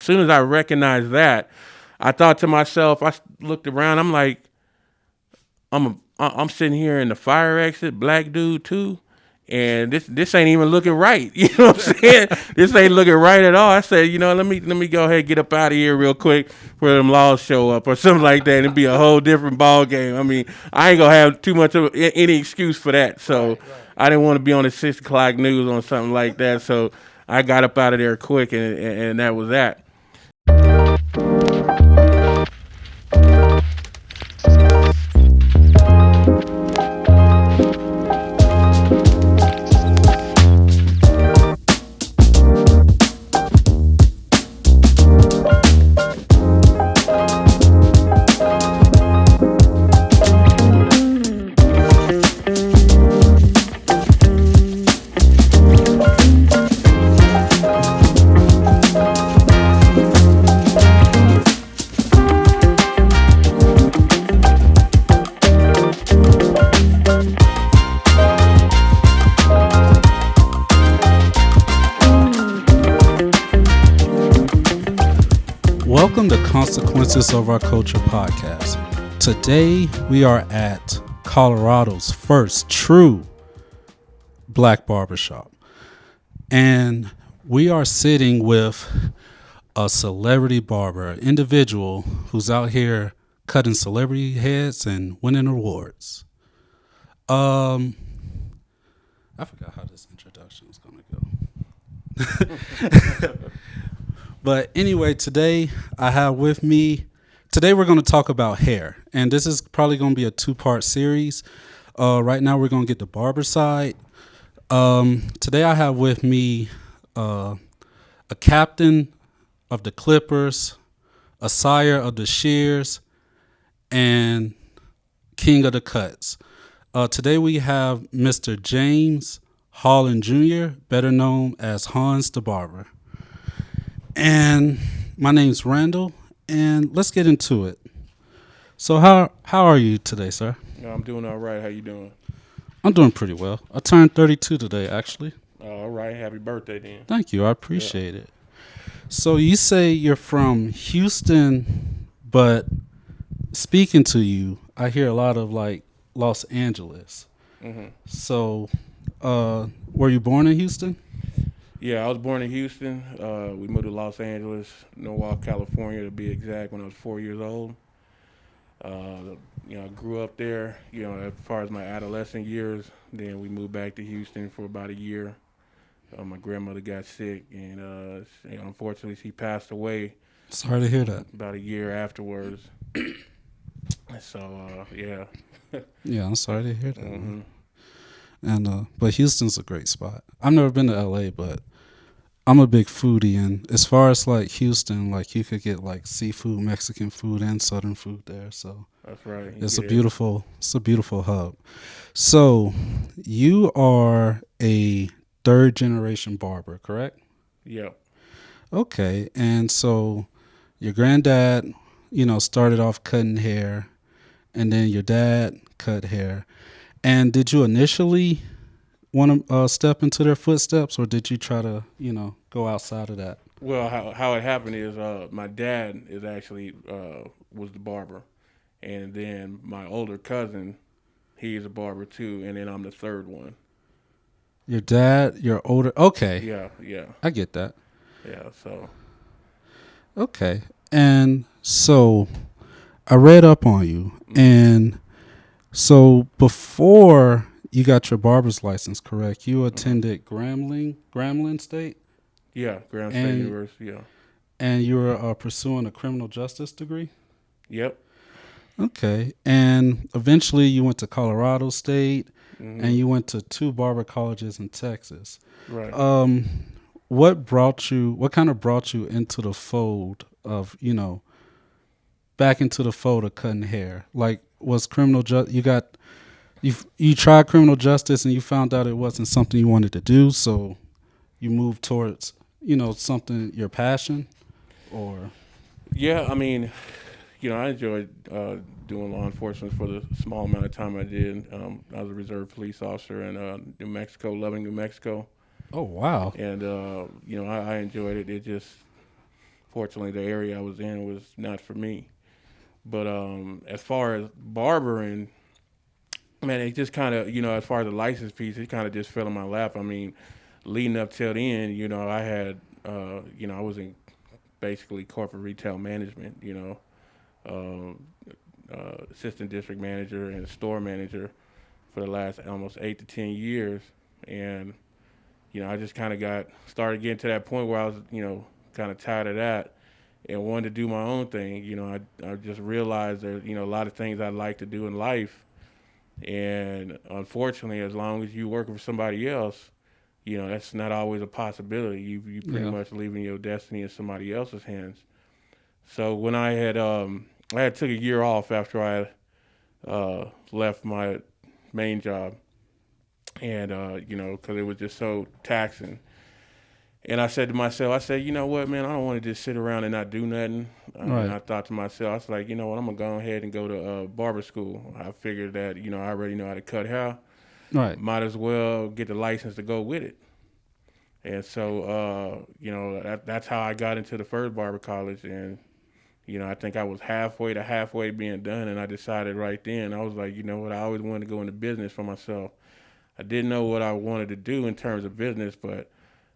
As soon as I recognized that, I thought to myself, I looked around, I'm like, I'm sitting here in the fire exit, black dude too, and this ain't even looking right. You know what I'm saying? This ain't looking right at all. I said, let me go ahead and get up out of here real quick before them laws show up or something like that, and it'd be a whole different ball game. I mean, I ain't gonna have too much of any excuse for that. So right. I didn't want to be on the 6 o'clock news on something like that. So I got up out of there quick, and that was that. Welcome to Consequences of Our Culture podcast. Today we are at Colorado's first true black barbershop. And we are sitting with a celebrity barber, an individual who's out here cutting celebrity heads and winning awards. I forgot how this introduction is going to go. But anyway, today we're going to talk about hair. And this is probably going to be a 2-part series. Right now we're going to get the barber side. Today I have with me a captain of the Clippers, a sire of the Shears, and king of the cuts. Today we have Mr. James Holland Jr., better known as Hans the Barber. And my name's Randall, and let's get into it. So how are you today, sir? I'm doing all right. How you doing? I'm doing pretty well. I turned 32 today, actually. All right. Happy birthday, then. Thank you. I appreciate it. So you say you're from Houston, but speaking to you, I hear a lot of like Los Angeles. Mm-hmm. So were you born in Houston? Yeah, I was born in Houston. We moved to Los Angeles, Norwalk, California, to be exact, when I was 4 years old. I grew up there, as far as my adolescent years. Then we moved back to Houston for about a year. My grandmother got sick, and unfortunately, she passed away. Sorry to hear that. About a year afterwards. So, yeah. Yeah, I'm sorry to hear that. Mm-hmm. And but Houston's a great spot. I've never been to LA, but I'm a big foodie, and as far as like Houston, like you could get like seafood, Mexican food, and Southern food there. So that's right. It's a beautiful hub. So you are a 3rd generation barber, correct? Yeah. Okay, and so your granddad, started off cutting hair, and then your dad cut hair. And did you initially want to step into their footsteps, or did you try to, go outside of that? Well, how it happened is my dad is actually was the barber, and then my older cousin, he's a barber too, and then I'm the 3rd one. Your dad, your older, okay. Yeah. I get that. Yeah, so. Okay, and so I read up on you, and so before you got your barber's license, correct? You attended Grambling State? Yeah, Grambling State University, yeah. And you were pursuing a criminal justice degree? Yep. Okay, and eventually you went to Colorado State, and you went to 2 barber colleges in Texas. Right. What kind of brought you into the fold of, back into the fold of cutting hair? Like, was criminal you tried criminal justice and you found out it wasn't something you wanted to do, so you moved towards, something, your passion, or? Yeah, I mean, I enjoyed doing law enforcement for the small amount of time I did. I was a reserve police officer in New Mexico, Loving, New Mexico. Oh, wow. And, I enjoyed it. It just, fortunately, the area I was in was not for me. But as far as barbering, man, it just kind of, as far as the license piece, it kind of just fell in my lap. I mean, leading up till then, I had, I was in basically corporate retail management, um, assistant district manager and store manager for the last almost 8 to 10 years. And, I just kind of started getting to that point where I was, kind of tired of that and wanted to do my own thing. I just realized that, a lot of things I'd like to do in life. And unfortunately, as long as you working for somebody else, that's not always a possibility. You pretty much leaving your destiny in somebody else's hands. So when I had took a year off after I left my main job, and because it was just so taxing. And I said to myself, you know what, man, I don't want to just sit around and not do nothing. Right. And I thought to myself, I was like, you know what, I'm gonna go ahead and go to barber school. I figured that I already know how to cut hair. Right. Might as well get the license to go with it. And so, that's how I got into the first barber college. And, I think I was halfway being done. And I decided right then, I was like, you know what, I always wanted to go into business for myself. I didn't know what I wanted to do in terms of business, but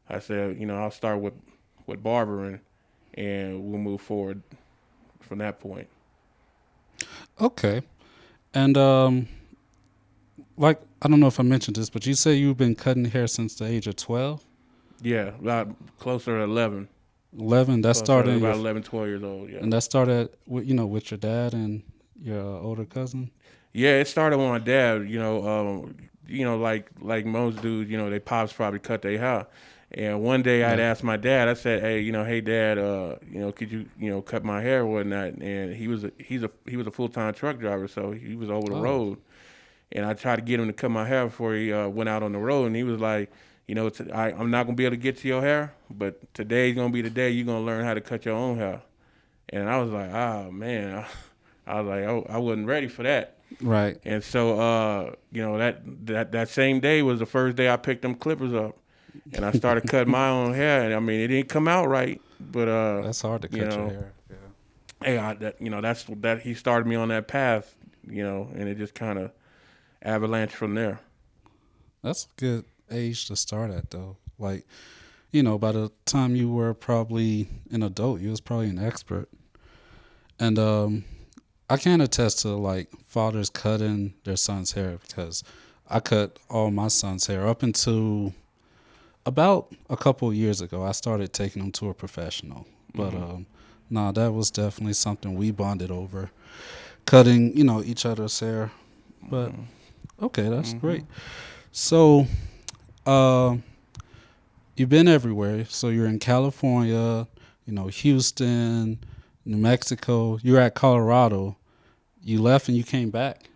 I said, I'll start with barbering and we'll move forward from that point. Okay. And like, I don't know if I mentioned this, but you say you've been cutting hair since the age of 12? Yeah, about closer to 11. 11. That Closer started to about 11, 12 years old, yeah. And that started with with your dad and your older cousin? Yeah, it started with my dad. Like most dudes, they pops probably cut their hair. And one day I'd asked my dad. I said, "Hey, hey, Dad, could you, cut my hair or whatnot?" And he was a full-time truck driver, so he was over the road. And I tried to get him to cut my hair before he went out on the road, and he was like, I'm not gonna be able to get to your hair, but today's gonna be the day you're gonna learn how to cut your own hair. And I was like, oh man, I was like, I wasn't ready for that. Right. And so, that same day was the first day I picked them clippers up, and I started cutting my own hair. And I mean, it didn't come out right, but that's hard to cut your hair. Yeah. Hey, that's he started me on that path, and it just kind of avalanche from there. That's a good age to start at, though. Like, by the time you were probably an adult, you was probably an expert. And I can attest to like fathers cutting their son's hair, because I cut all my son's hair up until about a couple of years ago. I started taking them to a professional, but that was definitely something we bonded over, cutting each other's hair. But okay, that's great. So you've been everywhere. So you're in California, Houston, New Mexico. You're at Colorado. You left and you came back.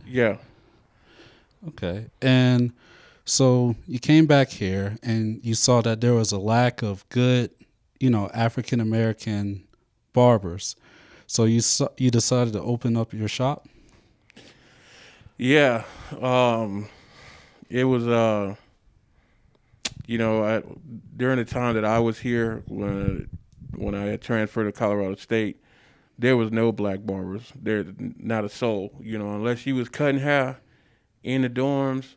Yeah. Okay. And so you came back here and you saw that there was a lack of good, African American barbers. So you decided to open up your shop? Yeah. It was during the time that I was here, when I had transferred to Colorado State, there was no black barbers. There, not a soul. Unless you was cutting hair in the dorms,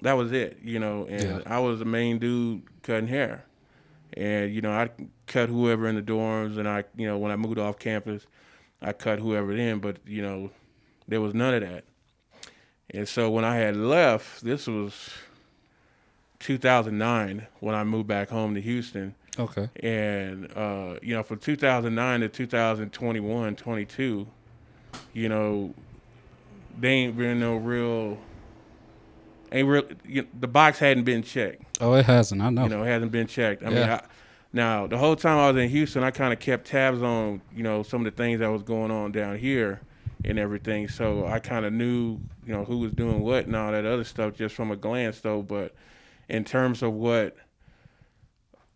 that was it. And I was the main dude cutting hair, and I cut whoever in the dorms, and I, when I moved off campus, I cut whoever in. But there was none of that. And so when I had left, this was 2009 when I moved back home to Houston. Okay. And, from 2009 to 2021, 22, they ain't been no real, the box hadn't been checked. Oh, it hasn't. I know. It hasn't been checked. I mean, now, the whole time I was in Houston, I kind of kept tabs on, some of the things that was going on down here and everything. So I kind of knew, who was doing what and all that other stuff just from a glance, though. But in terms of what,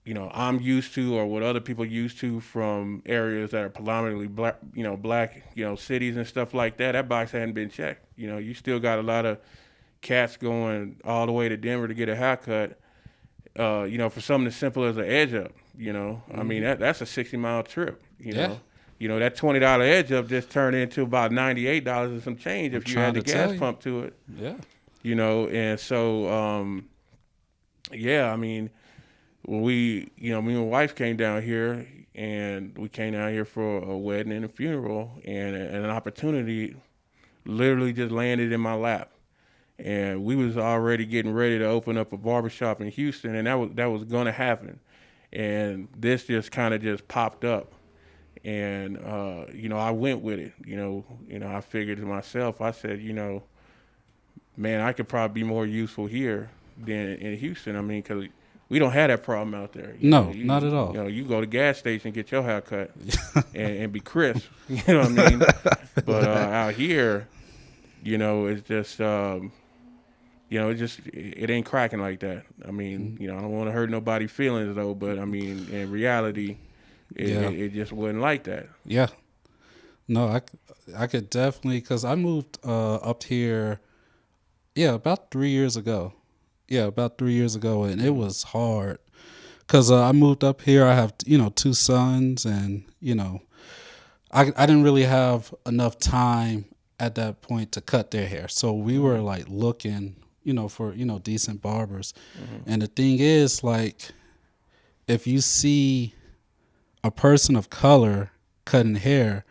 I'm used to, or what other people used to from areas that are predominantly black, cities and stuff like that, that box hadn't been checked. You still got a lot of cats going all the way to Denver to get a haircut, for something as simple as an edge up. I mean that's a 60-mile trip. Yeah. That $20 edge up just turned into about $98 and some change if you trying add the to tell gas you. pump to it. Yeah. And so yeah, I mean, when me and my wife came down here, and we came down here for a wedding and a funeral, and an opportunity literally just landed in my lap. And we was already getting ready to open up a barbershop in Houston, and that was going to happen. And this just kind of just popped up. And I went with it. I figured to myself, I said, man, I could probably be more useful here than in Houston. I mean, because we don't have that problem out there. Not at all. You go to gas station, get your hair cut, and be crisp. You know what I mean? But out here, it's just, it ain't cracking like that. I mean, I don't want to hurt nobody's feelings though, but I mean, in reality, it just wasn't like that. Yeah. No, I could definitely, because I moved up here, about 3 years ago. Yeah, about 3 years ago, and it was hard because I moved up here. I have, 2 sons, and, I didn't really have enough time at that point to cut their hair. So we were like looking, for, decent barbers. And the thing is, like, if you see a person of color cutting hair,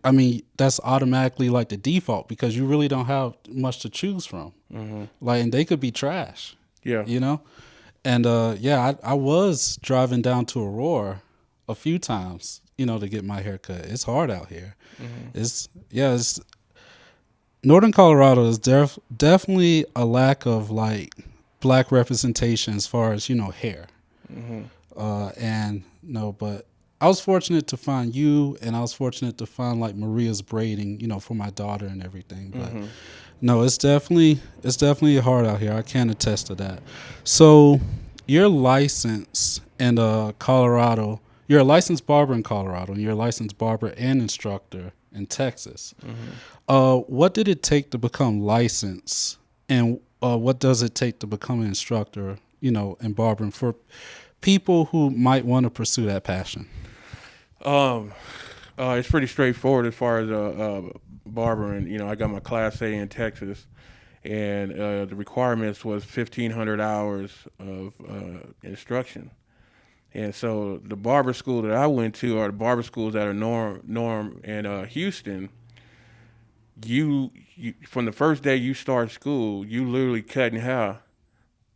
I mean, that's automatically like the default because you really don't have much to choose from. Like, and they could be trash. Yeah. And I was driving down to Aurora a few times, to get my hair cut. It's hard out here. It's Northern Colorado is definitely a lack of like black representation as far as hair. But I was fortunate to find you, and I was fortunate to find like Maria's braiding, for my daughter and everything. But no, it's definitely hard out here. I can attest to that. So you're licensed in Colorado. You're a licensed barber in Colorado, and you're a licensed barber and instructor in Texas. What did it take to become licensed, and what does it take to become an instructor, in barbering for people who might want to pursue that passion? It's pretty straightforward as far as barbering. I got my Class A in Texas, and the requirements was 1,500 hours of instruction. And so the barber school that I went to, or the barber schools that are norm in Houston, you from the first day you start school, you literally cutting hair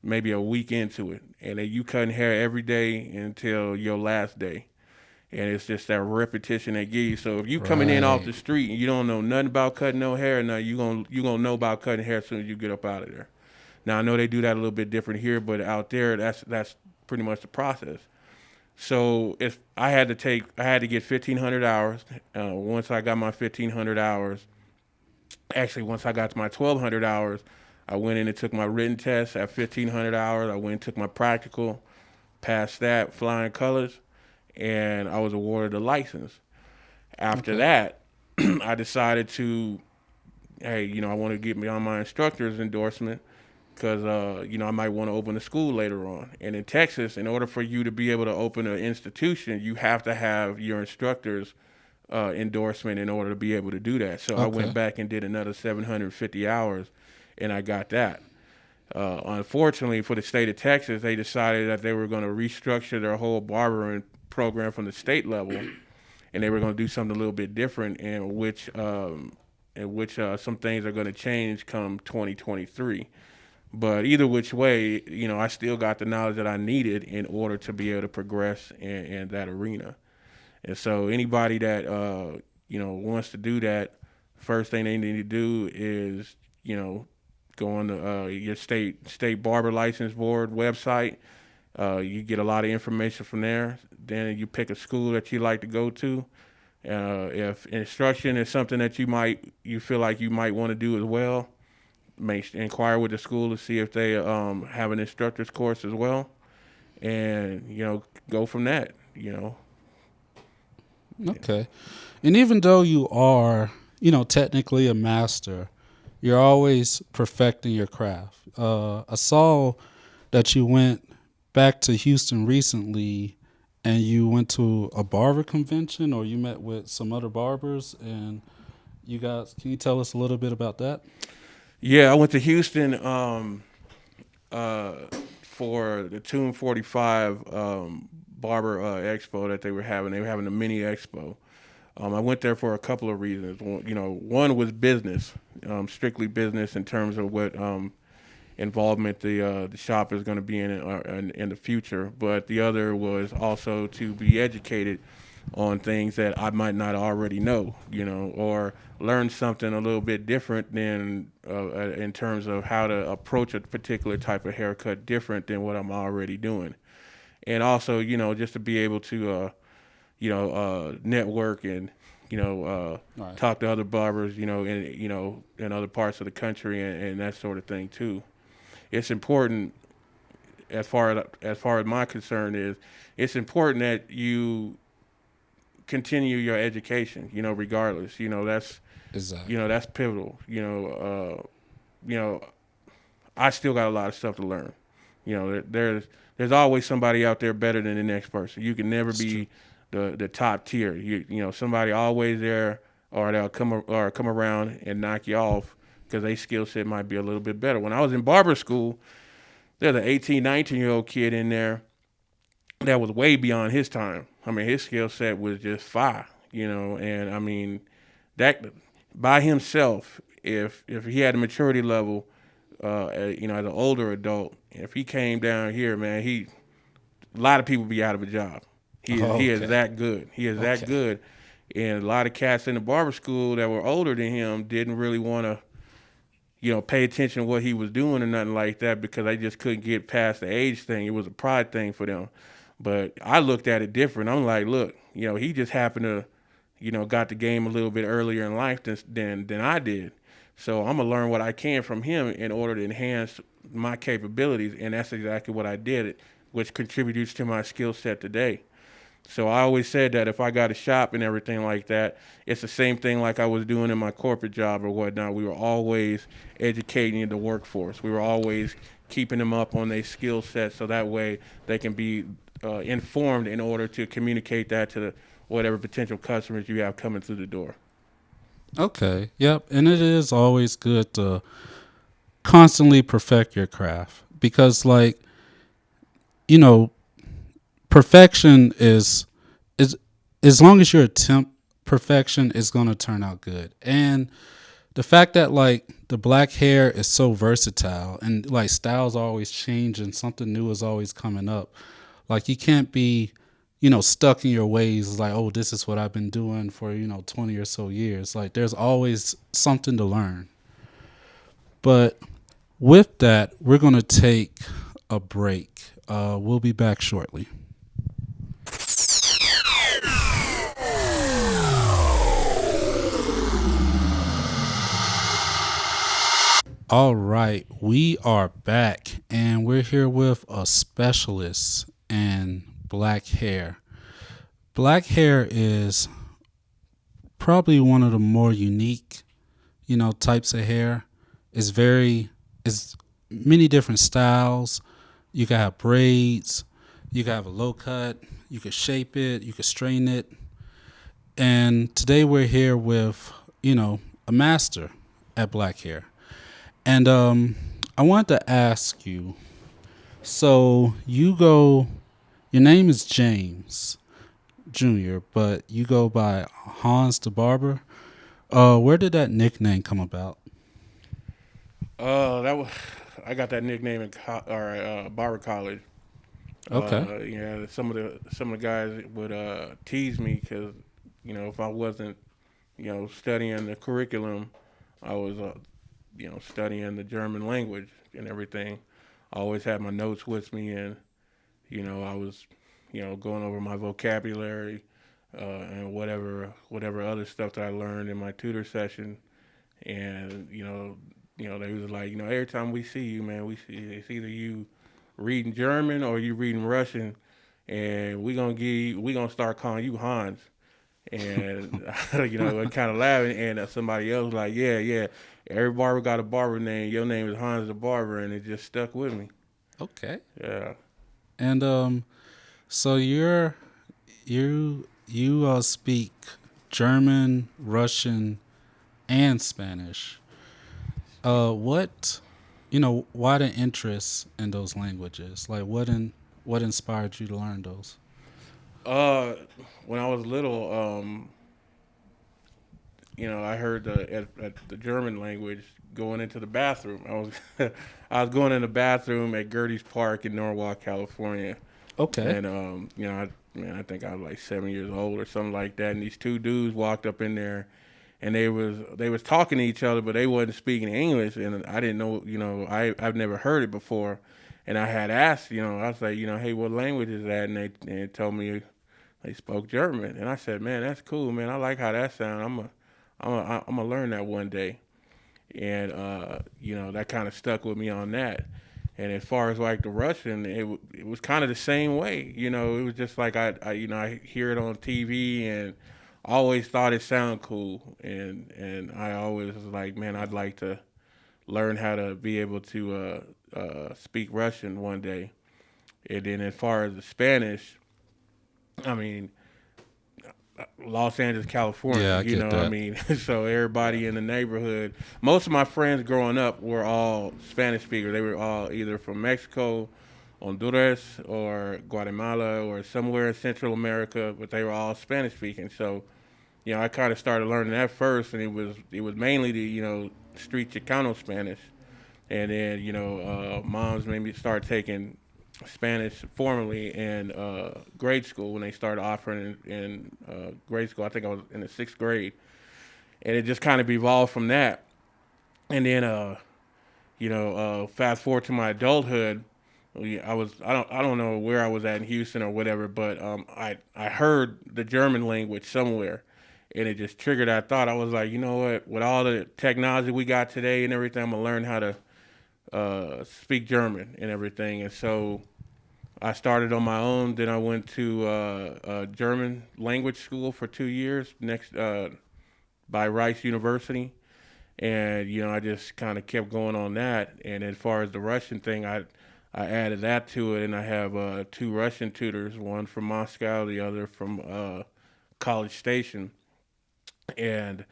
maybe a week into it, and then you cutting hair every day until your last day. And it's just that repetition they give you. So if you coming in off the street and you don't know nothing about cutting no hair, now you gonna know about cutting hair as soon as you get up out of there. Now I know they do that a little bit different here, but out there that's pretty much the process. So if I had to get 1,500 hours. Once I got my 1,500 hours, actually once I got to my 1,200 hours, I went in and took my written test at 1,500 hours. I went and took my practical, passed that, flying colors, and I was awarded a license. After that, I decided to, hey, I want to get me on my instructor's endorsement because, I might want to open a school later on. And in Texas, in order for you to be able to open an institution, you have to have your instructor's endorsement in order to be able to do that. So I went back and did another 750 hours, and I got that. Unfortunately, for the state of Texas, they decided that they were going to restructure their whole barbering program from the state level, and they were going to do something a little bit different, in which some things are going to change come 2023. But either which way, I still got the knowledge that I needed in order to be able to progress in that arena. And so anybody that wants to do that, first thing they need to do is go on the your state barber license board website. You get a lot of information from there. Then you pick a school that you like to go to. If instruction is something that you feel like you might want to do as well, inquire with the school to see if they have an instructor's course as well, and go from that. Okay, and even though you are technically a master, you're always perfecting your craft. I saw that you went back to Houston recently, and you went to a barber convention, or you met with some other barbers, and you guys, can you tell us a little bit about that? Yeah, I went to Houston uh, for the Tune 45 Barber Expo that they were having. They were having a mini expo. I went there for a couple of reasons. One was business, strictly business in terms of what involvement the shop is going to be in the future. But the other was also to be educated on things that I might not already know, or learn something a little bit different than in terms of how to approach a particular type of haircut different than what I'm already doing. And also, just to be able to, network and, Right. talk to other barbers, in other parts of the country and that sort of thing too. It's important as far as my concern is, it's important that you continue your education, regardless. Exactly. That's pivotal. You know, I still got a lot of stuff to learn. There's always somebody out there better than the next person. You can never It's true. be the top tier. Somebody always there, or they'll come around and knock you off because their skill set might be a little bit better. When I was in barber school, there's an 18, 19-year-old kid in there that was way beyond his time. I mean, his skill set was just fire, and I mean, that by himself, if he had a maturity level, as an older adult, if he came down here, man, a lot of people be out of a job. He is Okay. that good. He is that Okay. good, and a lot of cats in the barber school that were older than him didn't really want to, pay attention to what he was doing or nothing like that because they just couldn't get past the age thing. It was a pride thing for them. But I looked at it different. I'm like, look, he just happened to, got the game a little bit earlier in life than I did. So I'm gonna learn what I can from him in order to enhance my capabilities, and that's exactly what I did, which contributes to my skill set today. So I always said that if I got a shop and everything like that, it's the same thing like I was doing in my corporate job or whatnot. We were always educating the workforce. We were always keeping them up on their skill set so that way they can be informed in order to communicate that to whatever potential customers you have coming through the door. Okay. Yep. And it is always good to constantly perfect your craft because, like, you know, perfection is as long as you attempt perfection, is going to turn out good. And the fact that like the black hair is so versatile and like styles are always changing, something new is always coming up. Like you can't be, stuck in your ways like, oh, this is what I've been doing for, 20 or so years. Like there's always something to learn. But with that, we're going to take a break. We'll be back shortly. All right, we are back and we're here with a specialist in black hair. Black hair is probably one of the more unique, types of hair. It's many different styles. You can have braids, you can have a low cut, you can shape it, you can straighten it. And today we're here with, a master at black hair. And I wanted to ask you, so your name is James Jr., but you go by Hans the Barber. Where did that nickname come about? That was I got that nickname in Barber College. Okay. Yeah, some of the guys would tease me because if I wasn't studying the curriculum, I was studying the German language and everything. I always had my notes with me, and I was going over my vocabulary and whatever other stuff that I learned in my tutor session, and they was like, every time we see you, man, we see it's either you reading German or you reading Russian, and we gonna start calling you Hans. And and kind of laughing, and somebody else was like, yeah, yeah, every barber got a barber name. Your name is Hans the Barber, and it just stuck with me. Okay. Yeah. And so you speak German, Russian, and Spanish. What why the interest in those languages? Like what inspired you to learn those? Uh, when I was little, I heard at the German language going into the bathroom. I was going in the bathroom at Gertie's Park in Norwalk, California, Okay. and I think I was like 7 years old or something like that. And these two dudes walked up in there, and they was talking to each other, but they wasn't speaking English, and I didn't know, I've never heard it before, and I had asked, I was like, hey, what language is that? And they told me they spoke German, and I said, man, that's cool, man. I like how that sounds. I'm gonna learn that one day, and that kind of stuck with me on that. And as far as like the Russian, it was kind of the same way. It was just like I hear it on TV and always thought it sounded cool, and I always was like, man, I'd like to learn how to be able to speak Russian one day. And then as far as the Spanish, I mean, Los Angeles, Yeah, California. I get I that. mean, so everybody in the neighborhood, most of my friends growing up were all Spanish speakers. They were all either from Mexico, Honduras, or Guatemala, or somewhere in Central America, but they were all Spanish speaking. So, I kind of started learning that first, and it was mainly the street Chicano Spanish, and then moms made me start taking Spanish formally in grade school when they started offering in grade school. I think I was in the sixth grade, and it just kind of evolved from that. And then, fast forward to my adulthood, I don't know where I was at in Houston or whatever, but I heard the German language somewhere, and it just triggered that thought. I was like, you know what? With all the technology we got today and everything, I'm gonna learn how to speak German and everything. And so I started on my own. Then I went to German language school for 2 years next by Rice University, and I just kind of kept going on that. And as far as the Russian thing, I added that to it, and I have two Russian tutors, one from Moscow, the other from College Station, and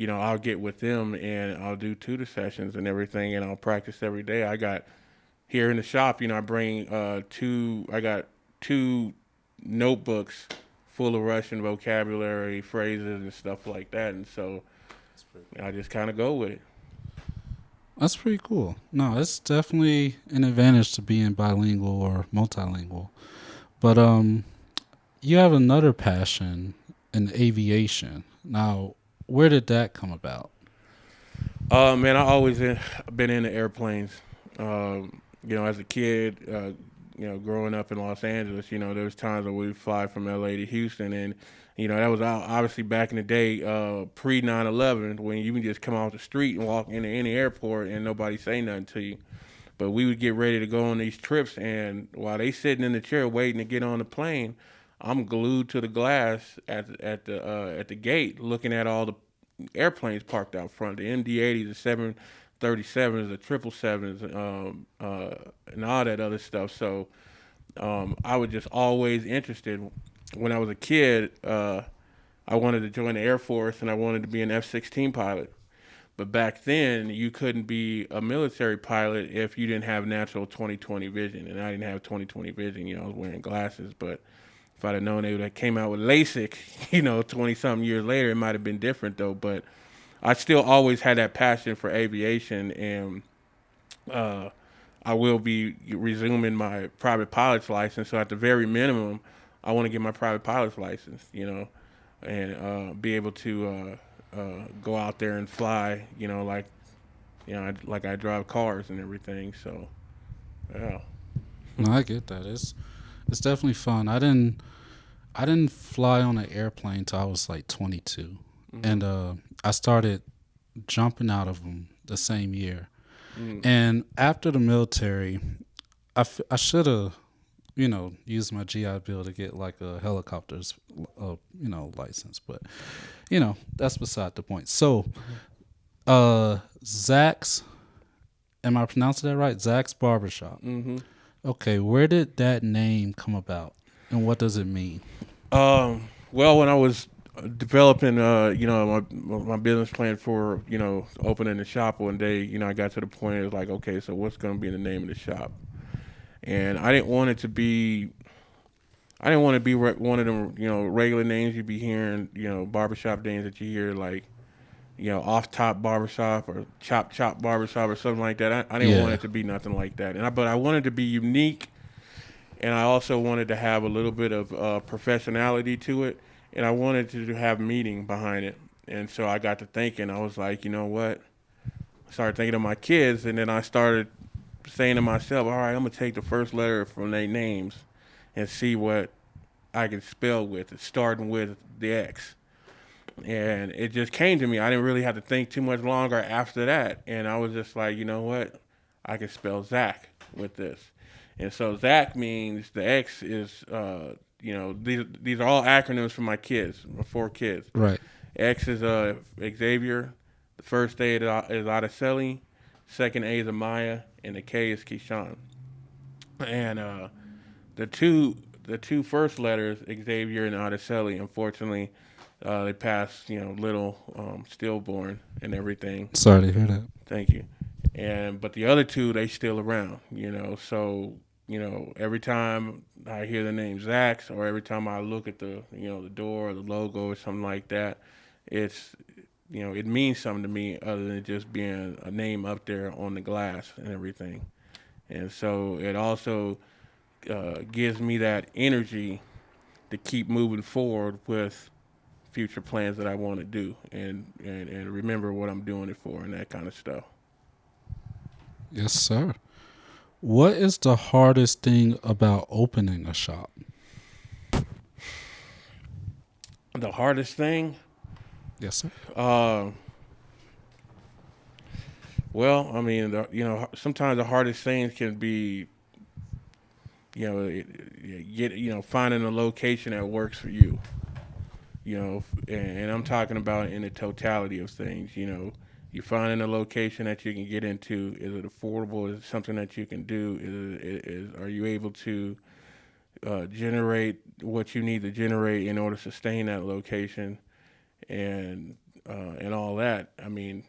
I'll get with them and I'll do tutor sessions and everything, and I'll practice every day. I got here in the shop, I bring I got two notebooks full of Russian vocabulary, phrases, and stuff like that. And so I just kind of go with it. That's pretty cool. No, it's definitely an advantage to being bilingual or multilingual. But you have another passion in aviation. Now, where did that come about? Man, I always been into airplanes. As a kid, growing up in Los Angeles, there was times when we'd fly from LA to Houston, and that was obviously back in the day, pre 9/11, when you can just come off the street and walk into any airport and nobody say nothing to you. But we would get ready to go on these trips, and while they sitting in the chair waiting to get on the plane, I'm glued to the glass at the gate, looking at all the airplanes parked out front. The MD-80s, the 737s, the 777s, and all that other stuff. So I was just always interested. When I was a kid, I wanted to join the Air Force, and I wanted to be an F-16 pilot. But back then, you couldn't be a military pilot if you didn't have natural 20/20 vision, and I didn't have 20/20 vision. I was wearing glasses, but if I'd have known they would have came out with LASIK, 20 something years later, it might have been different though. But I still always had that passion for aviation, and uh, I will be resuming my private pilot's license. So at the very minimum, I want to get my private pilot's license, and be able to go out there and fly, like I drive cars and everything. So, yeah. No, I get that. It's definitely fun. I didn't fly on an airplane till I was like 22, Mm-hmm. and I started jumping out of them the same year. Mm-hmm. And after the military, I should have, used my GI Bill to get like a helicopter's, license. But, that's beside the point. So, Zach's, am I pronouncing that right? Zach's Barbershop. Mm-hmm. Okay, where did that name come about, and what does it mean? Well, when I was developing, my business plan for, opening the shop one day, I got to the point. It was like, okay, so what's going to be the name of the shop? And I didn't want it to be. I didn't want to be one of them, regular names you be hearing, barbershop names that you hear like, off top barbershop or chop barbershop or something like that. I didn't want Yeah. it to be nothing like that. But I wanted to be unique, and I also wanted to have a little bit of professionality to it, and I wanted to have meaning behind it. And so I got to thinking. I was like, you know what? I started thinking of my kids, and then I started saying to myself, all right, I'm gonna take the first letter from their names and see what I can spell with it, starting with the X. And it just came to me. I didn't really have to think too much longer after that. And I was just like, you know what? I can spell Zach with this. And so Zach means the X is, these are all acronyms for my kids, my 4 kids. Right. X is Xavier. The first A is Araceli. Second A is Amaya. And the K is Keyshawn. And the two first letters, Xavier and Araceli, unfortunately, they passed, little, stillborn and everything. Sorry to hear that. Thank you. But the other two, they still around, So, every time I hear the name Zach's, or every time I look at the door or the logo or something like that, it's, it means something to me other than just being a name up there on the glass and everything. And so it also gives me that energy to keep moving forward with future plans that I want to do, and remember what I'm doing it for and that kind of stuff. Yes, sir. What is the hardest thing about opening a shop? The hardest thing, Yes, sir. uh, well, I mean, sometimes the hardest things can be, finding a location that works for you. And I'm talking about in the totality of things. You finding a location that you can get into. Is it affordable? Is it something that you can do? Are you able to generate what you need to generate in order to sustain that location, and all that? I mean,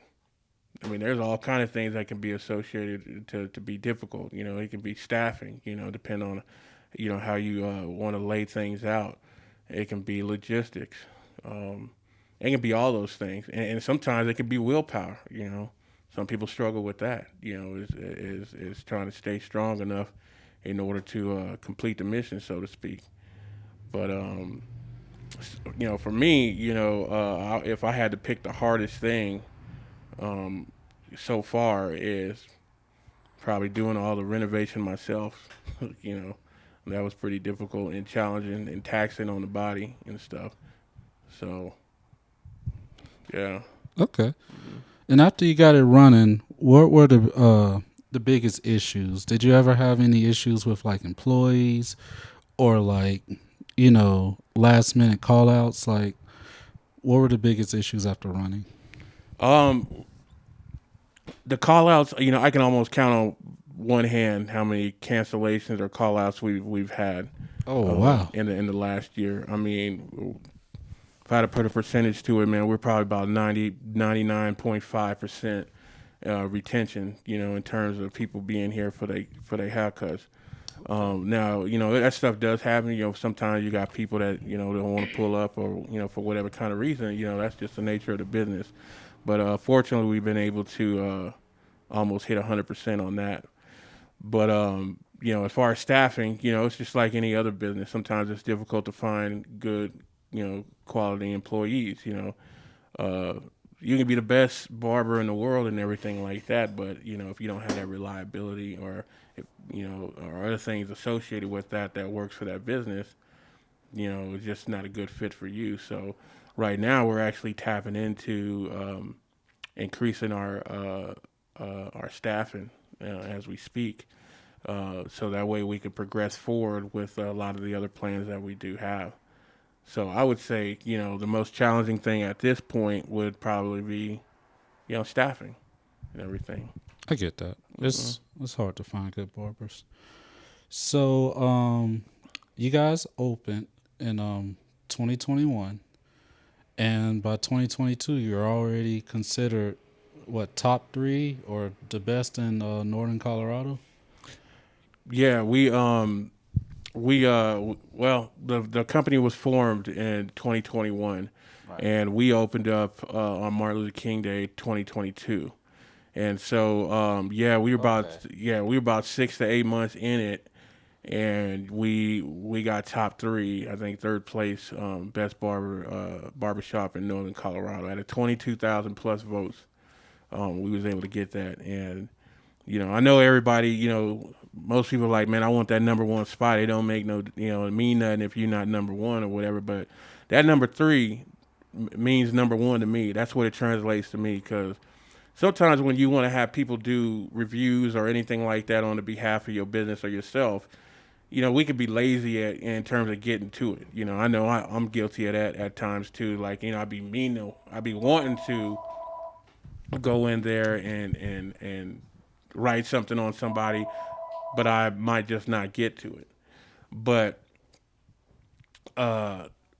there's all kind of things that can be associated to be difficult. It can be staffing. Depending on, how you want to lay things out. It can be logistics. It can be all those things, and sometimes it can be willpower. Some people struggle with that. Is trying to stay strong enough in order to complete the mission, so to speak. But for me, if I had to pick the hardest thing um, so far is probably doing all the renovation myself. you know, that was pretty difficult and challenging and taxing on the body and stuff. So, yeah. Okay. And after you got it running, what were the biggest issues? Did you ever have any issues with like employees or like, last minute call outs? Like what were the biggest issues after running? Um, the call outs, I can almost count on one hand how many cancellations or call outs we've had Oh wow. in the last year. I mean, if I had to put a percentage to it, man, we're probably about 99.5% retention, in terms of people being here for they haircuts. Now, that stuff does happen. Sometimes you got people that, don't want to pull up or, for whatever kind of reason, that's just the nature of the business. But fortunately, we've been able to almost hit 100% on that. But, as far as staffing, it's just like any other business. Sometimes it's difficult to find good, quality employees, you can be the best barber in the world and everything like that, but if you don't have that reliability or if, or other things associated with that works for that business, it's just not a good fit for you. So right now we're actually tapping into increasing our staffing as we speak, so that way we can progress forward with a lot of the other plans that we do have. So I would say, the most challenging thing at this point would probably be, staffing and everything. I get that. Mm-hmm. It's hard to find good barbers. So, you guys opened in 2021, and by 2022, you're already considered what, top three or the best in Northern Colorado? Yeah, well, the company was formed in 2021, Right. and we opened up on Martin Luther King Day 2022. And so yeah, Okay. we were about 6 to 8 months in it, and we got top three, I think third place, best barbershop in Northern Colorado at a 22,000 plus votes. We was able to get that, and I know everybody, most people are like, man, I want that number one spot. It don't make no, mean nothing if you're not number one or whatever. But that number three means number one to me. That's what it translates to me. Because sometimes when you want to have people do reviews or anything like that on the behalf of your business or yourself, we could be lazy in terms of getting to it. I know I'm guilty of that at times too. Like, I'd be wanting to go in there and write something on somebody, but I might just not get to it. But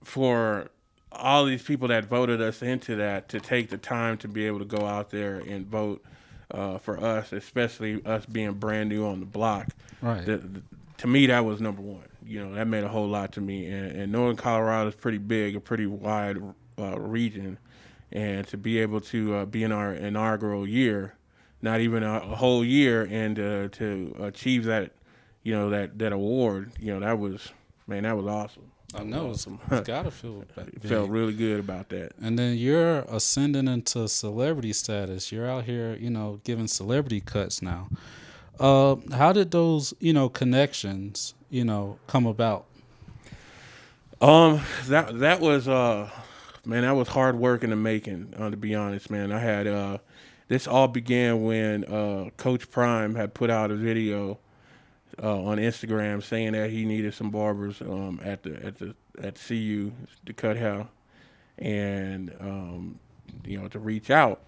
for all these people that voted us into that, to take the time to be able to go out there and vote for us, especially us being brand new on the block, Right. to me that was number one. That meant a whole lot to me. And Northern Colorado is pretty big, a pretty wide region, and to be able to be in our inaugural year, not even a whole year, and to achieve that, that award, that was, man, that was awesome. I That was know awesome. it's gotta feel It felt big. really good about that. And then you're ascending into celebrity status. You're out here, giving celebrity cuts now. How did those, connections, come about? That was man, that was hard work in the making. To be honest, man, I had this all began when Coach Prime had put out a video on Instagram saying that he needed some barbers at CU to cut hair, and to reach out.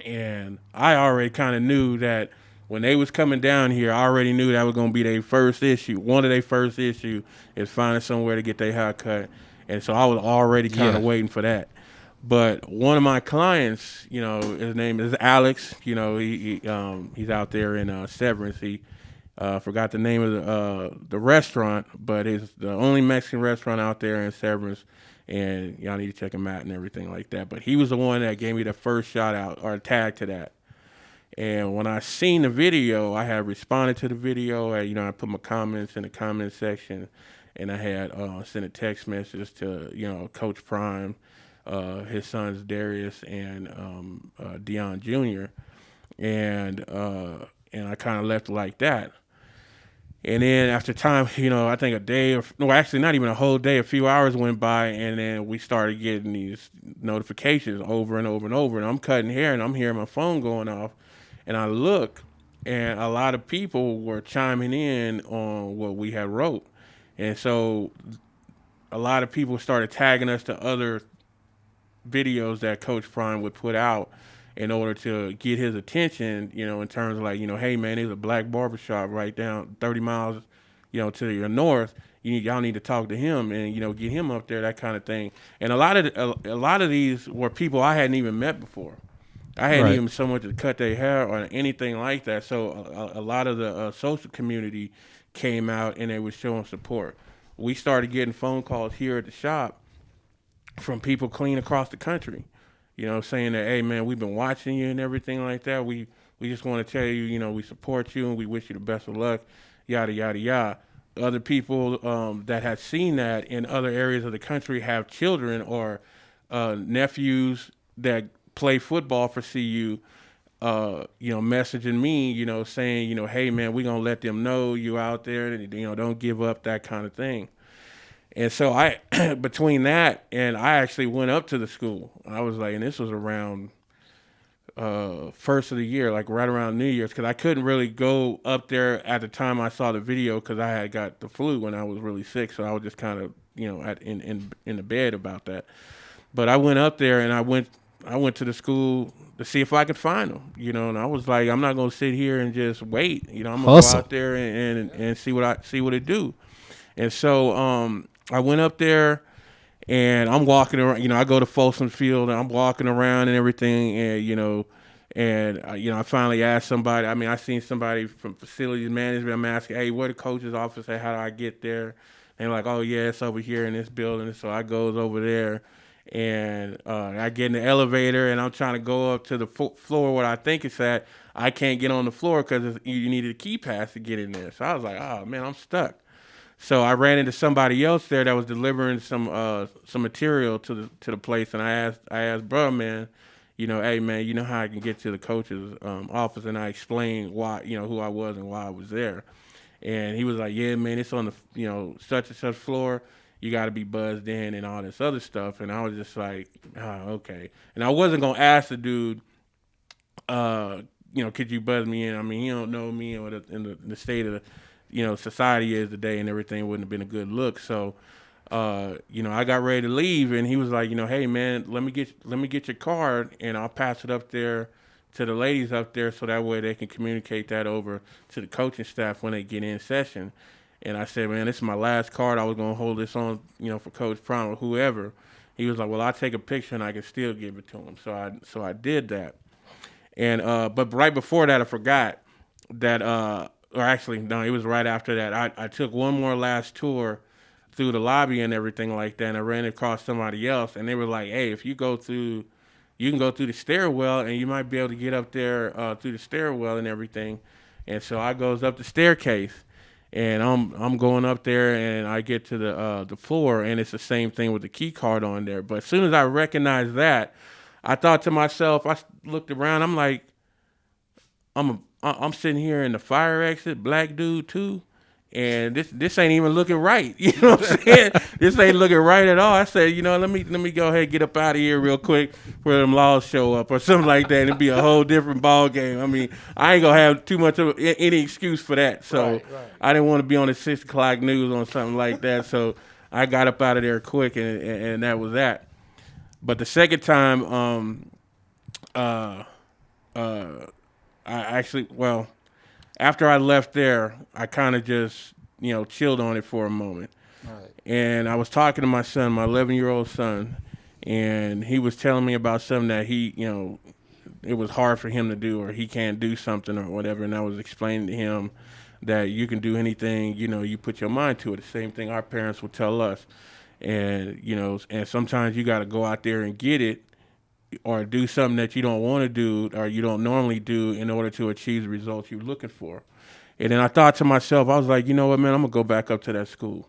And I already kind of knew that when they was coming down here, I already knew that was gonna be their first issue. One of their first issue is finding somewhere to get their hair cut, and so I was already kind Yeah. of waiting for that. But one of my clients, his name is Alex. He's out there in Severance. He forgot the name of the restaurant, but it's the only Mexican restaurant out there in Severance, and y'all need to check him out and everything like that. But he was the one that gave me the first shout out or tag to that. And when I seen the video, I had responded to the video. I put my comments in the comment section, and I had sent a text message to Coach Prime, his sons Darius and Dion Jr. And I kind of left it like that. And then after time, I think a day or no, actually not even a whole day, a few hours went by, and then we started getting these notifications over and over and over. And I'm cutting hair, and I'm hearing my phone going off, and I look, and a lot of people were chiming in on what we had wrote, and so a lot of people started tagging us to other videos that Coach Prime would put out in order to get his attention, in terms of like, hey man, there's a black barbershop right down 30 miles, to your north. Y'all need to talk to him and, get him up there, that kind of thing. And a lot of these were people I hadn't even met before. I hadn't Right. even so much to cut their hair or anything like that. So a lot of the social community came out and they were showing support. We started getting phone calls here at the shop from people clean across the country, saying that, hey man, we've been watching you and everything like that. We just want to tell you, we support you and we wish you the best of luck, yada yada yada. Other people that had seen that in other areas of the country have children or nephews that play football for CU. Messaging me, saying, hey man, we gonna let them know you out there, and don't give up, that kind of thing. And so I, between that and I actually went up to the school. I was like, and this was around first of the year, like right around New Year's, because I couldn't really go up there at the time I saw the video because I had got the flu when I was really sick. So I was just kind of, in the bed about that. But I went up there and I went I went to the school to see if I could find them, and I was like, I'm not gonna sit here and just wait, I'm gonna go Hustle. out there and see what it do. And so I went up there and I'm walking around. I go to Folsom Field and I'm walking around and everything, and I finally asked somebody. I mean, I seen somebody from facilities management. I'm asking, hey, where the coach's office at? How do I get there? And they're like, oh yeah, it's over here in this building. So I goes over there, and I get in the elevator, and I'm trying to go up to the floor where I think it's at. I can't get on the floor because you needed a key pass to get in there. So I was like, oh man, I'm stuck. So I ran into somebody else there that was delivering some material to the place, and I asked, bro, man, hey man, you know how I can get to the coach's office, and I explained why, who I was and why I was there, and he was like, yeah man, it's on the such and such floor, you got to be buzzed in and all this other stuff, and I was just like, okay, and I wasn't gonna ask the dude, could you buzz me in? I mean, he don't know me or in the state of the society is today and everything wouldn't have been a good look. So, I got ready to leave and he was like, hey man, let me get your card and I'll pass it up there to the ladies up there so that way they can communicate that over to the coaching staff when they get in session. And I said, man, this is my last card. I was going to hold this on, for Coach Prime or whoever. He was like, well, I'll take a picture and I can still give it to him. So I did that. And, but right before that, I forgot that, or actually, no, it was right after that. I took one more last tour through the lobby and everything like that, and I ran across somebody else, and they were like, hey, if you can go through the stairwell, and you might be able to get up there through the stairwell and everything. And so I goes up the staircase, and I'm going up there, and I get to the floor, and it's the same thing with the key card on there. But as soon as I recognized that, I thought to myself, I looked around, I'm like, I'm sitting here in the fire exit, black dude too, and this ain't even looking right. You know what I'm saying? This ain't looking right at all. I said, let me go ahead and get up out of here real quick before them laws show up or something like that. It'd be a whole different ball game. I mean, I ain't gonna have too much of any excuse for that. So right. I didn't want to be on the 6 o'clock news on something like that. So I got up out of there quick, and that was that. But the second time, after I left there, I kind of just, chilled on it for a moment. Right. And I was talking to my son, my 11-year-old son, and he was telling me about something that he, it was hard for him to do or he can't do something or whatever. And I was explaining to him that you can do anything, you put your mind to it. The same thing our parents would tell us. And, and sometimes you got to go out there and get it, or do something that you don't want to do or you don't normally do in order to achieve the results you're looking for. And then I thought to myself, I was like, you know what, man, I'm going to go back up to that school.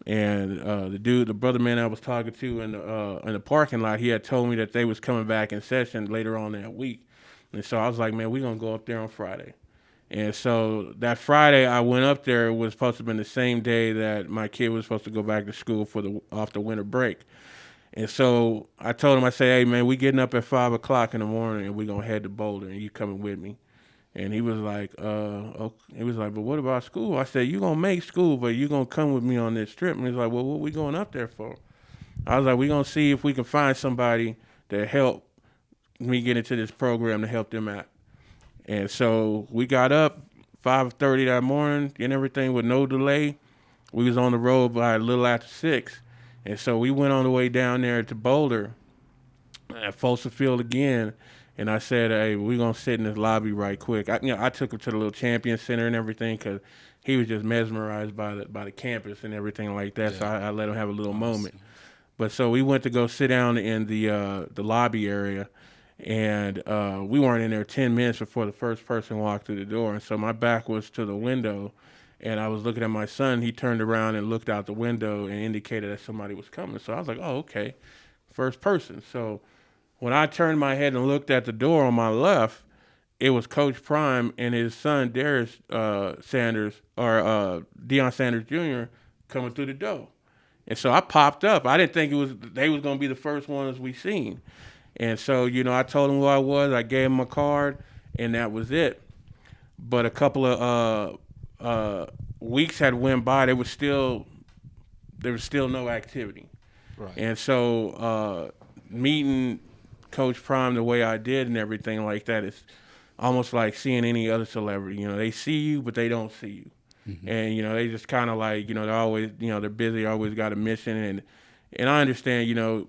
And the brother man I was talking to in the parking lot, he had told me that they was coming back in session later on that week. And so I was like, man, we're going to go up there on Friday. And so that Friday I went up there. It was supposed to have been the same day that my kid was supposed to go back to school off the winter break. And so I told him, I said, hey, man, we getting up at 5 o'clock in the morning and we're going to head to Boulder and you coming with me. And he was like, okay. He was like, but what about school? I said, you're going to make school, but you're going to come with me on this trip. And he's like, well, what we going up there for? I was like, we're going to see if we can find somebody to help me get into this program to help them out. And so we got up 5:30 that morning and everything with no delay. We was on the road by a little after 6. And so we went on the way down there to Boulder at Folsom Field again. And I said, hey, we're going to sit in this lobby right quick. I took him to the little Champion Center and everything because he was just mesmerized by the campus and everything like that. Yeah. So I let him have a little moment. But so we went to go sit down in the lobby area. And we weren't in there 10 minutes before the first person walked through the door. And so my back was to the window. And I was looking at my son. He turned around and looked out the window and indicated that somebody was coming. So I was like, oh, okay, first person. So when I turned my head and looked at the door on my left, it was Coach Prime and his son, Darius Sanders, or Deion Sanders Jr., coming through the door. And so I popped up. I didn't think they was going to be the first ones we seen. And so, I told him who I was. I gave him a card, and that was it. But a couple of weeks had went by, there was still no activity. Right. And so meeting Coach Prime the way I did and everything like that, it's almost like seeing any other celebrity. They see you, but they don't see you. And, they just kind of like, they're always, they're busy, always got a mission. And I understand,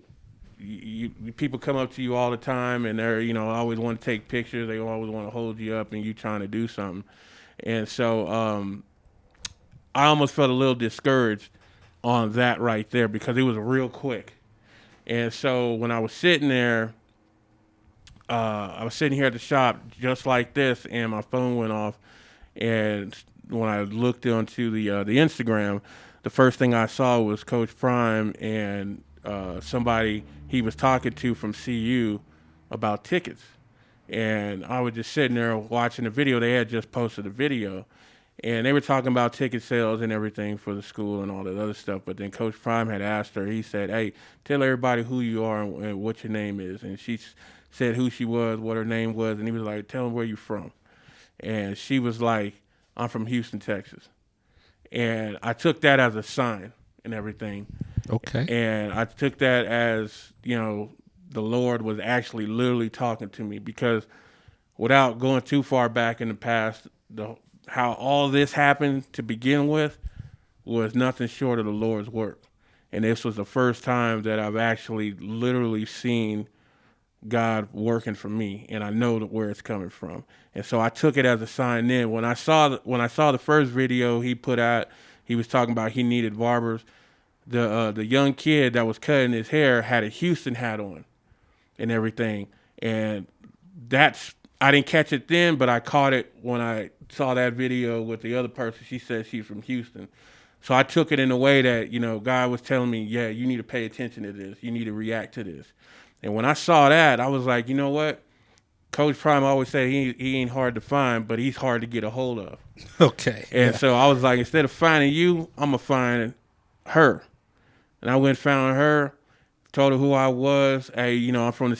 people come up to you all the time and they're, always want to take pictures. They always want to hold you up and you trying to do something. And so I almost felt a little discouraged on that right there because it was real quick. And so when I was sitting there, I was sitting here at the shop just like this, and my phone went off. And when I looked onto the Instagram, the first thing I saw was Coach Prime and somebody he was talking to from CU about tickets. And I was just sitting there watching the video. They had just posted a video. And they were talking about ticket sales and everything for the school and all that other stuff. But then Coach Prime had asked her, he said, hey, tell everybody who you are and what your name is. And she said who she was, what her name was. And he was like, tell them where you're from. And she was like, I'm from Houston, Texas. And I took that as a sign and everything. Okay. And I took that as, the Lord was actually literally talking to me, because without going too far back in the past, how all this happened to begin with was nothing short of the Lord's work. And this was the first time that I've actually literally seen God working for me, and I know where it's coming from. And so I took it as a sign. Then when I saw the first video he put out, he was talking about he needed barbers. The young kid that was cutting his hair had a Houston hat on and everything. And I didn't catch it then, but I caught it when I saw that video with the other person. She said she's from Houston. So I took it in a way that, God was telling me, yeah, you need to pay attention to this. You need to react to this. And when I saw that, I was like, you know what? Coach Prime always said he ain't hard to find, but he's hard to get a hold of. Okay. And so I was like, instead of finding you, I'm going to find her. And I went and found her, told her who I was. Hey, I'm from the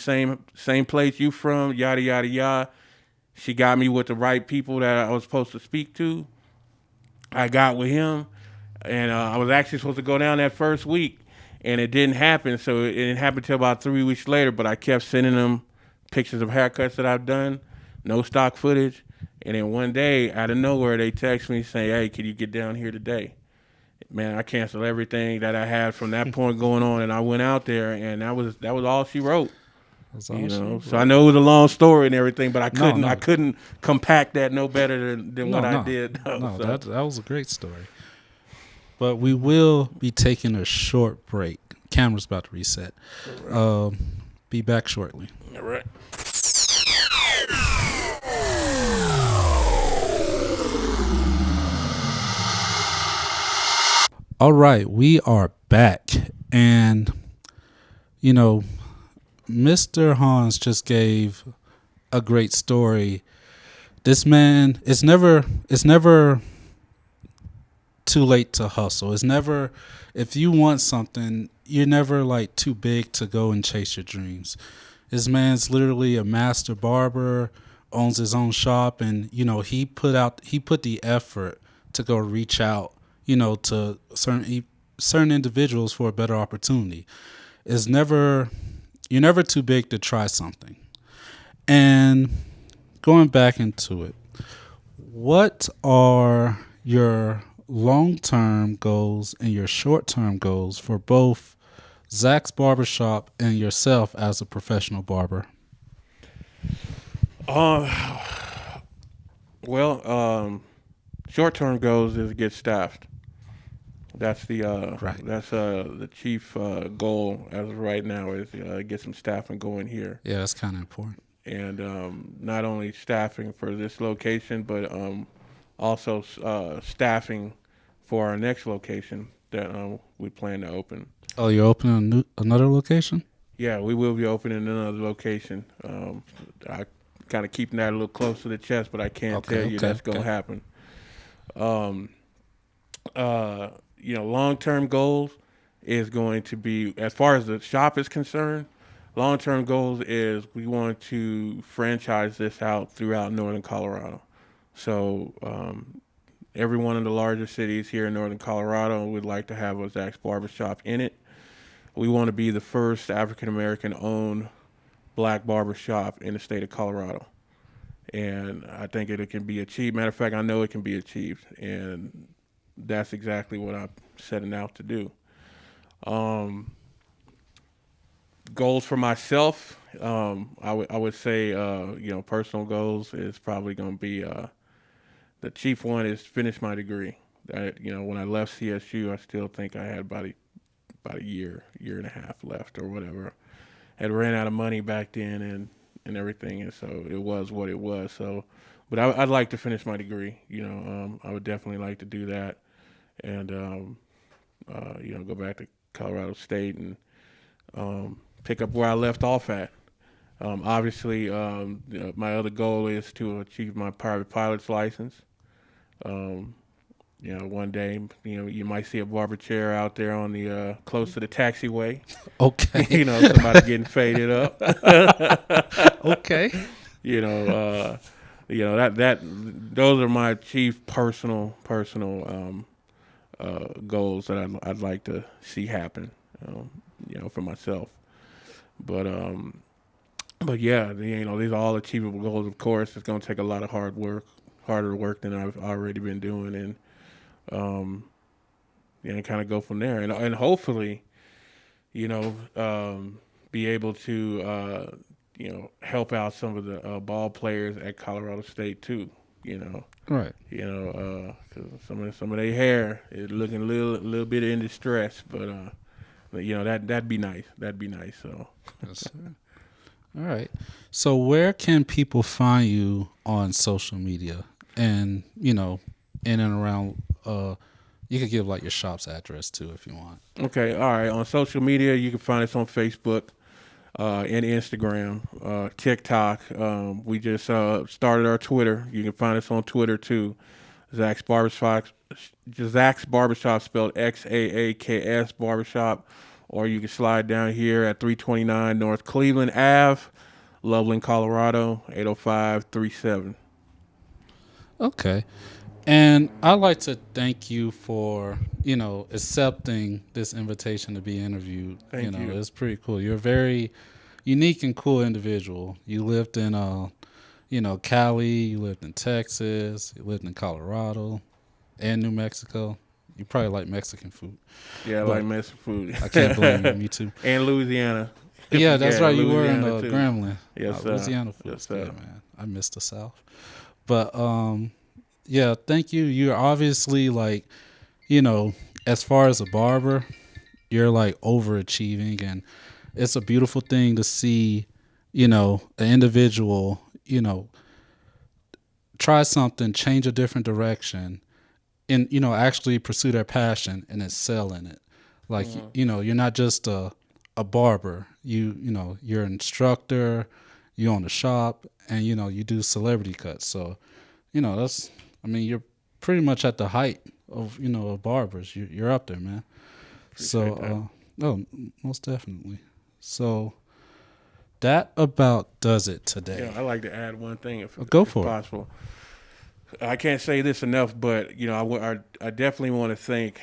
same place you from, yada, yada, yada. She got me with the right people that I was supposed to speak to. I got with him, and I was actually supposed to go down that first week, and it didn't happen. So it didn't happen until about 3 weeks later, but I kept sending them pictures of haircuts that I've done, no stock footage. And then one day, out of nowhere, they text me saying, hey, can you get down here today? Man, I canceled everything that I had from that point going on, and I went out there, and that was all she wrote. That's all she wrote. So I know it was a long story and everything, but I couldn't compact that no better than what I did. That was a great story. But we will be taking a short break. Camera's about to reset. Right. Be back shortly. All right. All right, we are back. And, Mr. Hans just gave a great story. This man, it's never too late to hustle. It's never, if you want something, you're never like too big to go and chase your dreams. This man's literally a master barber, owns his own shop, and he put the effort to go reach out, to certain individuals for a better opportunity. You're never too big to try something. And going back into it, what are your long-term goals and your short-term goals for both Zach's Barbershop and yourself as a professional barber? Short-term goals is to get staffed. That's the right. That's the chief goal as of right now is get some staffing going here. Yeah, that's kind of important. And not only staffing for this location, but also staffing for our next location that we plan to open. Oh, you're opening another location? Yeah, we will be opening another location. I kind of keeping that a little close to the chest, but I can't tell you that's going to happen. Long-term goals is going to be, as far as the shop is concerned, long-term goals is we want to franchise this out throughout northern Colorado. So every one of the larger cities here in northern Colorado would like to have a Zach's Barbershop in it. We want to be the first African-American owned black barbershop in the state of Colorado. And I think it can be achieved. Matter of fact, I know it can be achieved. And that's exactly what I'm setting out to do. Goals for myself, I would say, personal goals is probably going to be the chief one is finish my degree. When I left CSU, I still think I had about a year and a half left or whatever. Had ran out of money back then and everything, and so it was what it was. So, but I'd like to finish my degree. I would definitely like to do that, and go back to Colorado State and pick up where I left off at. Obviously, my other goal is to achieve my private pilot's license. One day, you might see a barber chair out there on the close to the taxiway. Okay. Somebody getting faded up. Okay. That those are my chief personal goals that I'd like to see happen. For myself. But yeah, these are all achievable goals. Of course, it's going to take a lot of harder work than I've already been doing, and kind of go from there, and hopefully, be able to help out some of the ball players at Colorado State too. Right. 'Cause some of their hair is looking a little bit in distress, but that'd be nice. That'd be nice. So. Yes, all right. So where can people find you on social media, and in and around? You could give like your shop's address too if you want. Okay. All right. On social media, you can find us on Facebook. And Instagram, TikTok. We just started our Twitter. You can find us on Twitter too. Zach's Barbershop, spelled X.A.A.K Barbershop, or you can slide down here at 329 North Cleveland Ave, Loveland, Colorado, 80537. Okay. And I'd like to thank you for, accepting this invitation to be interviewed. Thank you. It's pretty cool. You're a very unique and cool individual. You lived in, Cali. You lived in Texas. You lived in Colorado and New Mexico. You probably like Mexican food. Yeah, I like Mexican food. I can't blame you. Me too. And Louisiana. Yeah, that's right. You were in Louisiana, too. Grambling. Yes, sir. Louisiana food. Yes, sir. Yeah, man. I miss the South. But, yeah, thank you. You're obviously as far as a barber, you're like overachieving, and it's a beautiful thing to see, an individual, try something, change a different direction, and, actually pursue their passion and excel in it. Like, you're not just a barber, you're an instructor, you own a shop, and, you do celebrity cuts. So, you're pretty much at the height of, of barbers. You're up there, man. Appreciate that. Most definitely. So that about does it today. Yeah, I'd like to add one thing if possible. I can't say this enough, but, I definitely want to thank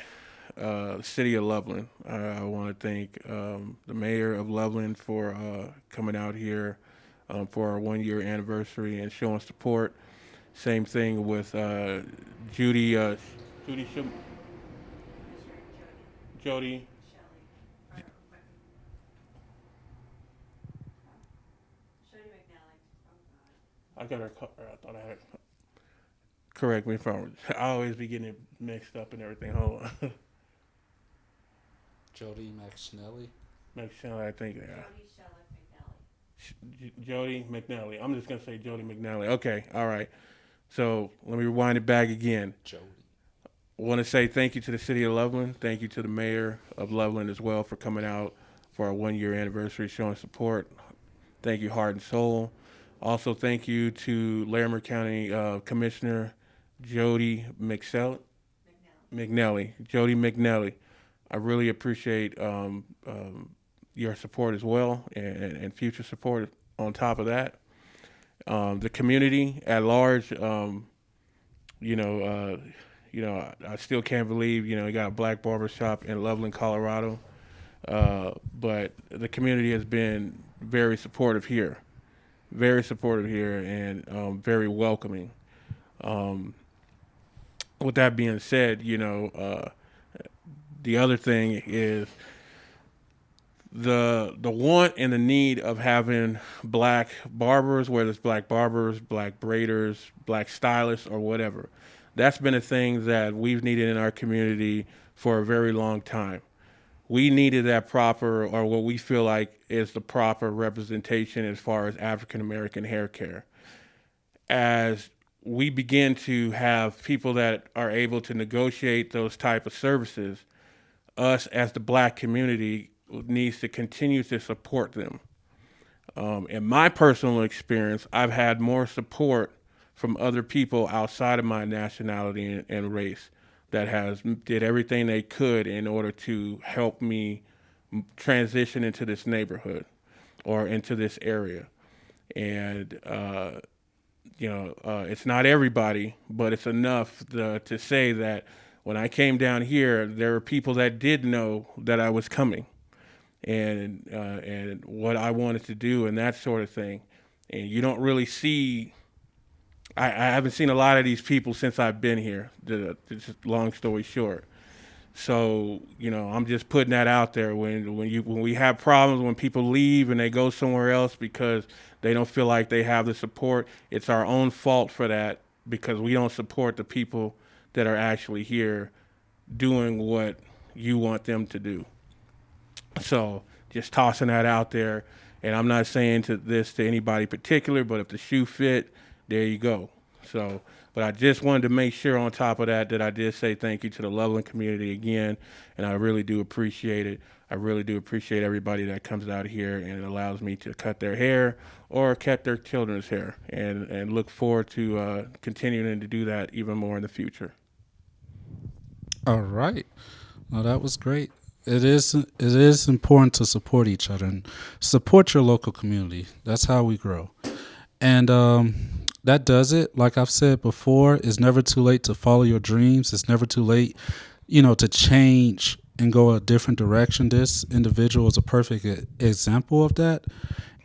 the city of Loveland. I want to thank the mayor of Loveland for coming out here for our 1-year anniversary and showing support. Same thing with Jody. I got her. I thought I had. Correct me if I'm. I always be getting it mixed up and everything. Hold on. Jody McShnelly. McShnelly, I think. Jody McNally. I'm just gonna say Jody McNally. Okay, all right. So let me rewind it back again. Jody. I want to say thank you to the city of Loveland. Thank you to the mayor of Loveland as well for coming out for our 1-year anniversary, showing support. Thank you, heart and soul. Also, thank you to Larimer County Commissioner Jody McNally. Jody McNally. I really appreciate your support as well, and future support on top of that. The community at large, I still can't believe, you got a black barbershop in Loveland, Colorado. But the community has been very supportive here, and very welcoming. Um, with that being said, the other thing is the want and the need of having black barbers, whether it's black barbers, black braiders, black stylists, or whatever. That's been a thing that we've needed in our community for a very long time. We needed that proper, or what we feel like is the proper representation as far as African American hair care. As we begin to have people that are able to negotiate those type of services, us as the black community needs to continue to support them. In my personal experience, I've had more support from other people outside of my nationality and race that has did everything they could in order to help me transition into this neighborhood or into this area. And it's not everybody, but it's enough to say that when I came down here, there were people that did know that I was coming, and what I wanted to do and that sort of thing. And you don't really see. I haven't seen a lot of these people since I've been here. Just long story short. So I'm just putting that out there. When we have problems, when people leave and they go somewhere else because they don't feel like they have the support, it's our own fault for that, because we don't support the people that are actually here doing what you want them to do. So just tossing that out there. And I'm not saying this to anybody particular, but if the shoe fit, there you go. So, but I just wanted to make sure on top of that I did say thank you to the Loveland community again, and I really do appreciate it. I really do appreciate everybody that comes out here and allows me to cut their hair or cut their children's hair, and look forward to continuing to do that even more in the future. All right. Well, that was great. It is important to support each other and support your local community. That's how we grow. And that does it. Like I've said before, it's never too late to follow your dreams. It's never too late, to change and go a different direction. This individual is a perfect example of that.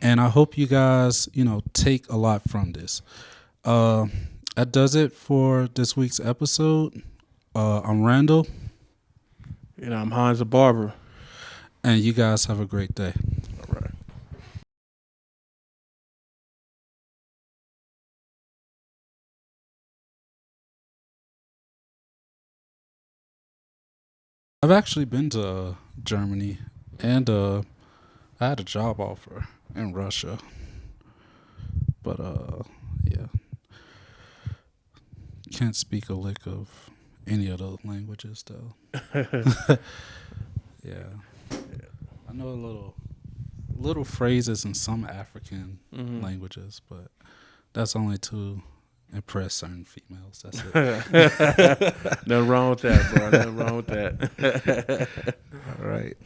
And I hope you guys, take a lot from this. That does it for this week's episode. I'm Randall. I'm Master Barber. And you guys have a great day. All right. I've actually been to Germany, and I had a job offer in Russia. But yeah, can't speak a lick of any of those languages though. Yeah, I know little phrases in some African languages, but that's only to impress certain females. That's it. Nothing wrong with that, bro. Nothing wrong with that. All right.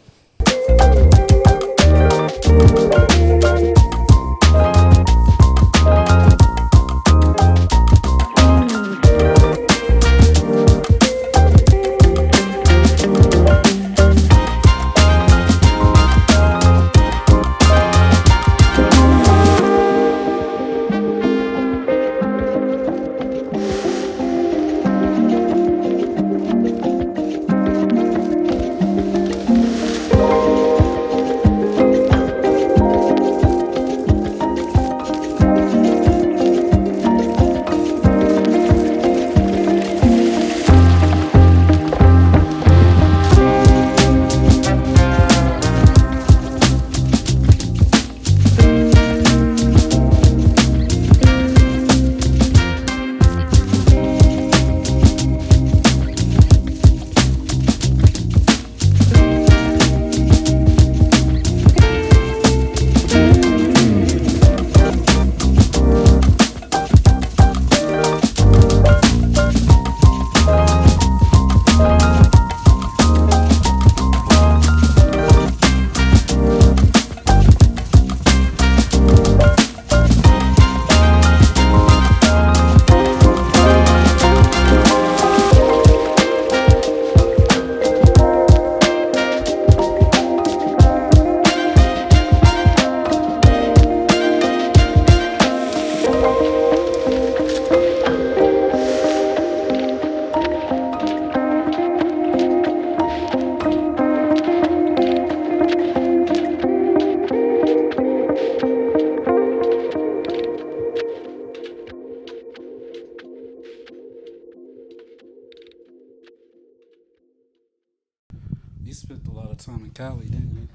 You spent a lot of time in Cali, didn't you?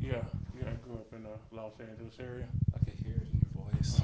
Yeah, I grew up in the Los Angeles area. I could hear it in your voice.